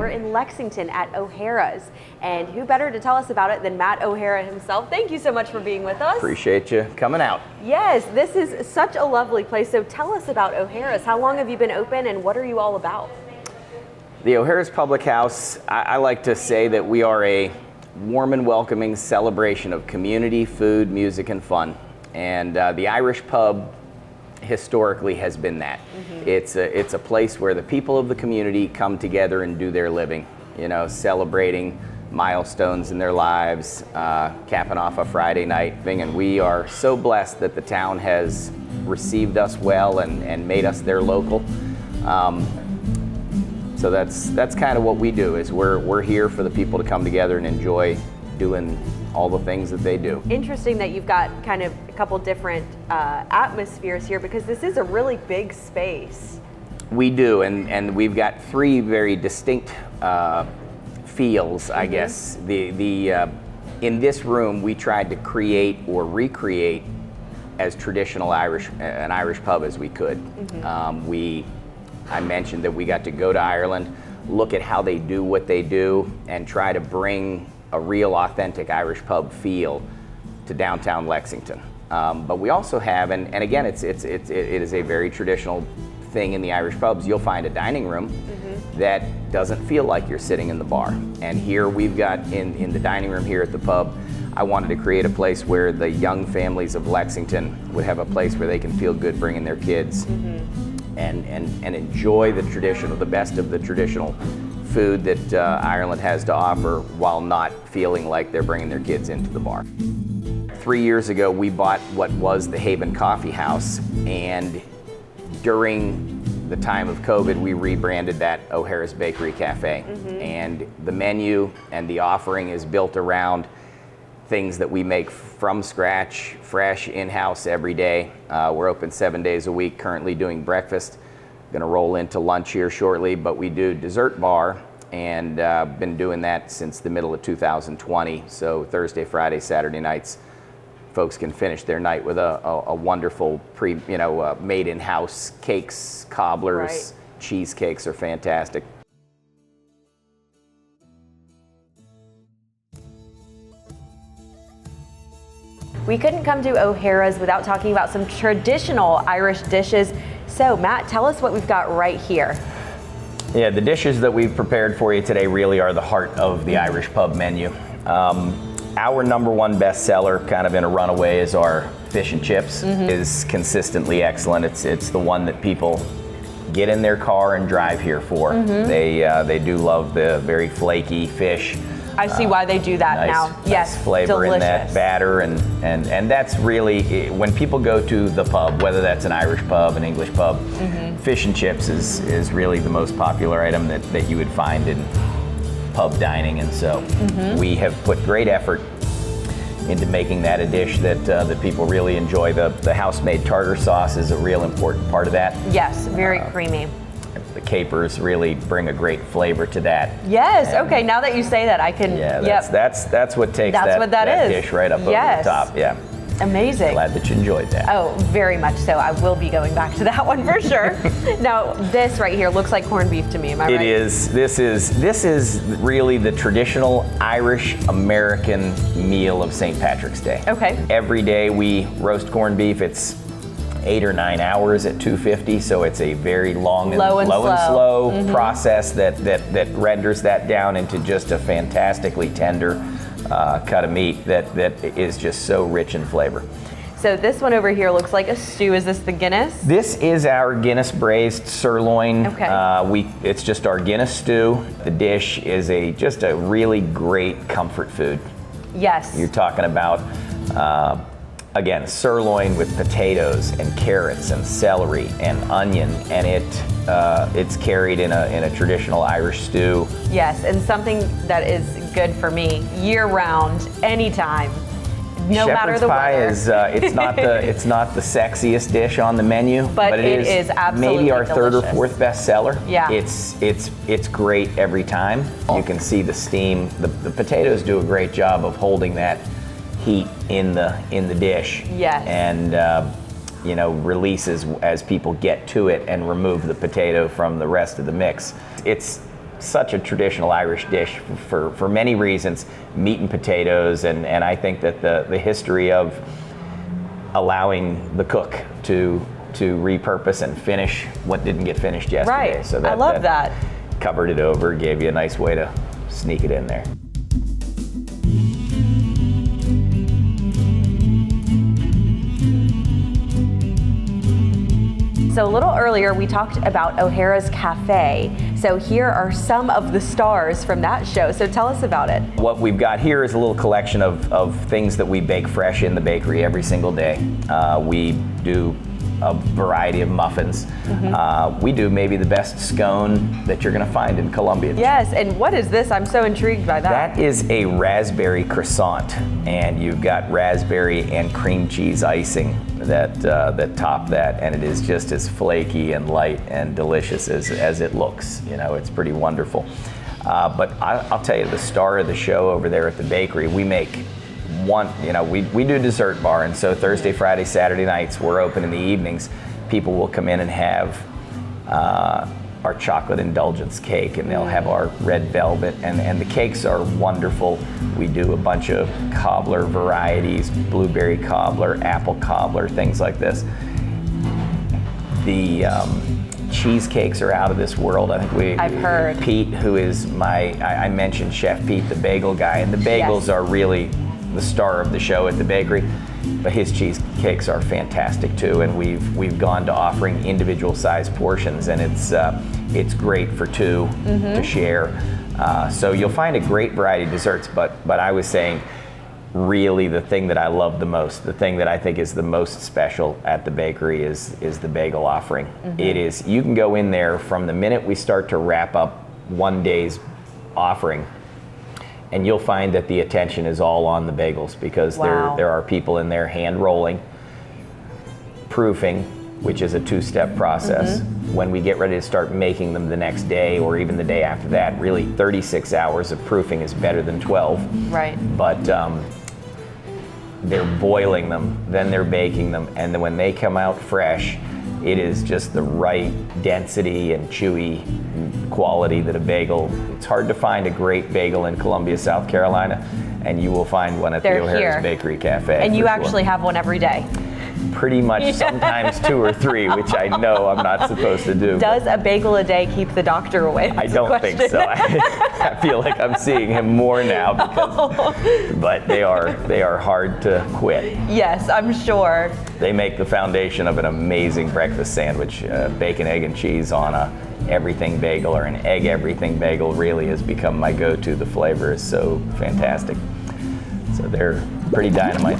we're in Lexington at O'Hara's. And who better to tell us about it than Matt O'Hara himself. Thank you so much for being with us. Appreciate you coming out. Yes, this is such a lovely place. So tell us about O'Hara's. How long have you been open and what are you all about? The O'Hara's Public House, I like to say that we are a warm and welcoming celebration of community, food, music, and fun. And the Irish Pub historically has been that. It's a place where the people of the community come together and do their living, you know, celebrating milestones in their lives, capping off a Friday night thing. And we are so blessed that the town has received us well and made us their local. So that's kind of what we do, is we're here for the people to come together and enjoy doing all the things that they do. Interesting that you've got kind of a couple different atmospheres here, because this is a really big space. We do, and we've got three very distinct feels, I guess. In this room, we tried to create or recreate as traditional an Irish pub as we could. I mentioned that we got to go to Ireland, look at how they do what they do, and try to bring a real authentic Irish pub feel to downtown Lexington. But we also have, and again, it is a very traditional thing in the Irish pubs. You'll find a dining room that doesn't feel like you're sitting in the bar. And here we've got, in the dining room here at the pub, I wanted to create a place where the young families of Lexington would have a place where they can feel good bringing their kids and enjoy the best of the traditional food that Ireland has to offer, while not feeling like they're bringing their kids into the bar. 3 years ago, we bought what was the Haven Coffee House, and during the time of COVID, we rebranded that O'Hara's Bakery Cafe. And the menu and the offering is built around things that we make from scratch, fresh, in-house every day. We're open 7 days a week, currently doing breakfast. Gonna roll into lunch here shortly, but we do dessert bar, and been doing that since the middle of 2020. So Thursday, Friday, Saturday nights, folks can finish their night with a wonderful made in-house cakes, cobblers, cheesecakes are fantastic. We couldn't come to O'Hara's without talking about some traditional Irish dishes. So Matt, tell us what we've got right here. Yeah, the dishes that we've prepared for you today really are the heart of the Irish pub menu. Our number one bestseller, kind of in a runaway, is our fish and chips. Is consistently excellent. It's the one that people get in their car and drive here for. They do love the very flaky fish. I see why they do that now. Yes, flavor delicious. in that batter, and that's really, when people go to the pub, whether that's an Irish pub, an English pub, fish and chips is really the most popular item that you would find in pub dining. And so we have put great effort into making that a dish that people really enjoy. The house-made tartar sauce is a real important part of that. Yes, very creamy. The capers really bring a great flavor to that. Yes. Okay. Now that you say that, I can. Yeah. That's what takes that dish right up over the top. Yeah. Amazing. Glad that you enjoyed that. Oh, very much so. I will be going back to that one for sure. Now, this right here looks like corned beef to me. Am I right? It is. This is really the traditional Irish American meal of St. Patrick's Day. Okay. Every day we roast corned beef. It's 8 or 9 hours at 250, so it's a very long and slow process that renders that down into just a fantastically tender cut of meat that is just so rich in flavor. So this one over here looks like a stew. Is this the Guinness? This is our Guinness braised sirloin. Okay. It's just our Guinness stew. The dish is just a really great comfort food. Yes. You're talking about again, sirloin with potatoes and carrots and celery and onion, and it's carried in a traditional Irish stew. Yes, and something that is good for me year round, anytime, no matter the weather. Shepherd's pie is it's not the sexiest dish on the menu, but it is absolutely maybe our delicious. third or fourth bestseller. Yeah, it's great every time. You can see the steam. The potatoes do a great job of holding that heat in the dish. Yes. And releases as people get to it and remove the potato from the rest of the mix. It's such a traditional Irish dish for many reasons, meat and potatoes, and I think that the history of allowing the cook to repurpose and finish what didn't get finished yesterday. Right. So I love that. Covered it over, gave you a nice way to sneak it in there. So a little earlier, we talked about O'Hara's Cafe. So here are some of the stars from that show. So tell us about it. What we've got here is a little collection of things that we bake fresh in the bakery every single day. We do a variety of muffins. We do maybe the best scone that you're gonna find in Columbia. Yes, and what is this? I'm so intrigued by that. That is a raspberry croissant, and you've got raspberry and cream cheese icing that top that, and it is just as flaky and light and delicious as it looks. You know, it's pretty wonderful. But I'll tell you, the star of the show over there at the bakery, we make we do dessert bar, and so Thursday, Friday, Saturday nights, we're open in the evenings. People will come in and have our chocolate indulgence cake, and they'll have our red velvet, and the cakes are wonderful. We do a bunch of cobbler varieties, blueberry cobbler, apple cobbler, things like this. The cheesecakes are out of this world. I think I've heard. Pete, who is I mentioned Chef Pete, the bagel guy, and the bagels are really the star of the show at the bakery, but his cheesecakes are fantastic too, and we've gone to offering individual size portions, and it's great for two to share. So you'll find a great variety of desserts, but I was saying, really the thing that I love the most, the thing that I think is the most special at the bakery is the bagel offering. It is, you can go in there from the minute we start to wrap up one day's offering, and you'll find that the attention is all on the bagels, because there are people in there hand rolling, proofing, which is a two-step process. When we get ready to start making them the next day or even the day after that, really 36 hours of proofing is better than 12. Right. But they're boiling them, then they're baking them, and then when they come out fresh, it is just the right density and chewy quality that a bagel, it's hard to find a great bagel in Columbia, South Carolina, and you will find one at the O'Hara's Bakery Cafe. And you actually have one every day. Pretty much, sometimes 2 or 3, which I know I'm not supposed to do. Does a bagel a day keep the doctor away? I don't think so. I feel like I'm seeing him more now, but they are hard to quit. Yes, I'm sure. They make the foundation of an amazing breakfast sandwich. Bacon, egg, and cheese on a everything bagel, or an egg everything bagel, really has become my go-to. The flavor is so fantastic. So they're pretty dynamite.